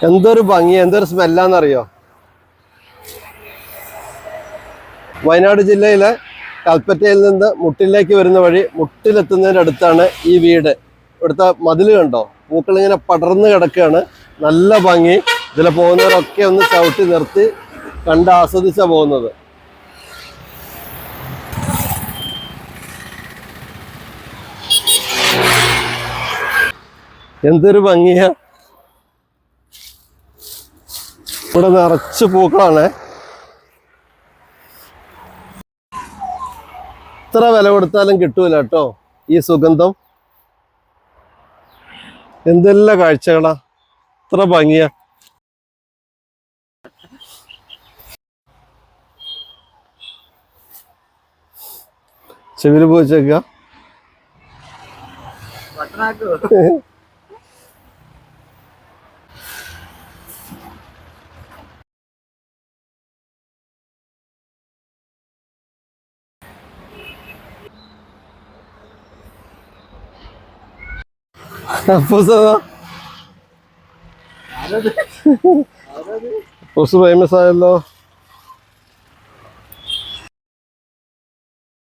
എന്തൊരു ഭംഗി, എന്തൊരു സ്മെല്ലാന്നറിയോ. വയനാട് ജില്ലയിലെ കൽപ്പറ്റയിൽ നിന്ന് മുട്ടിലേക്ക് വരുന്ന വഴി, മുട്ടിലെത്തുന്നതിൻ്റെ അടുത്താണ് ഈ വീട്. ഇവിടുത്തെ മതിൽ കണ്ടോ, പൂക്കളിങ്ങനെ പടർന്ന് കിടക്കുകയാണ്. നല്ല ഭംഗി. ഇതിൽ പോകുന്നവരൊക്കെ ഒന്ന് ചവിട്ടി നിർത്തി കണ്ട് ആസ്വദിച്ചാണ് പോകുന്നത്. എന്തൊരു ഭംഗിയാ. ഇവിടെ നിറച്ച് പൂക്കളാണ്. എത്ര വില കൊടുത്താലും കിട്ടൂല കേട്ടോ ഈ സുഗന്ധം. എന്തെല്ലാം കാഴ്ചകളാ, എത്ര ഭംഗിയാ. ചെവില് പോയിച്ചേക്ക. ഫേമസ് ആയല്ലോ.